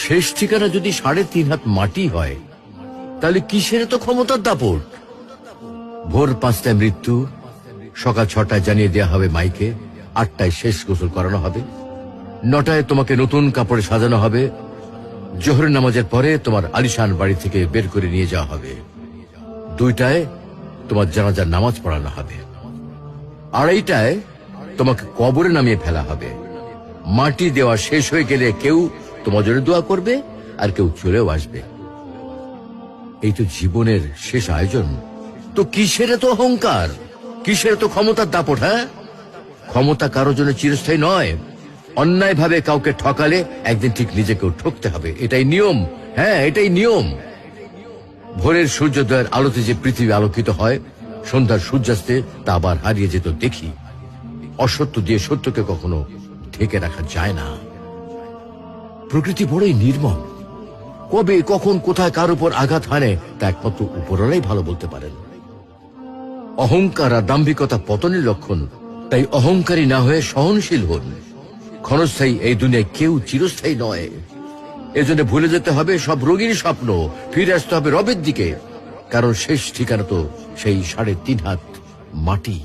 শেষ ঠিকানা যদি 3.5 হাত মাটি হয়, তাহলে কিসের তো ক্ষমতার দাপট? ভোর 5টায় মৃত্যু, সকাল 6টায় জানিয়ে দেওয়া হবে মাইকে, 8টায় শেষ গোসল করানো হবে, 9টায় তোমাকে নতুন কাপড়ে সাজানো হবে, জোহরের নামাজের পরে তোমার আলিশান বাড়ি থেকে বের করে নিয়ে যাওয়া হবে, 2টায় তোমার জানাজার নামাজ পড়ানো হবে, 2:30টায় তোমাকে কবরে নামিয়ে ফেলা হবে। মাটি দেওয়া শেষ হয়ে গেলে কেউ তোমার জন্য দোয়া করবে, আর কেউ চলেও আসবে। এই তো জীবনের শেষ আয়োজন। তো কিসের তো অহংকার, কিসের তো ক্ষমতার দাপট? হ্যাঁ, ক্ষমতা কারোর জন্য চিরস্থায়ী নয়। অন্যায় ভাবে কাউকে ঠকালে একদিন ঠিক নিজেকেও ঠকতে হবে, এটাই নিয়ম। হ্যাঁ, এটাই নিয়ম। ভোরের সূর্যোদয়ের আলোতে যে পৃথিবী আলোকিত হয়, সন্ধ্যার সূর্যাস্তে তা আবার হারিয়ে যেত দেখি। অসত্য দিয়ে সত্যকে কখনো ঢেকে রাখা যায় না। প্রকৃতি বড়ই নির্মম। কবে, কখন, কোথায় কার উপর আঘাত হানে তা একমাত্র উপরওয়ালাই ভালো বলতে পারেন। অহংকার আর দাম্ভিকতা পতনের লক্ষণ। তাই অহংকারী না হয়ে সহনশীল হন। ক্ষণস্থায়ী এই দুনিয়ায় কেউ চিরস্থায়ী নয়। এজন্য ভুলে যেতে হবে সব রোগীর স্বপ্ন, ফিরে আসতে হবে রবের দিকে। কারণ শেষ ঠিকানা তো সেই 3.5 হাত মাটি।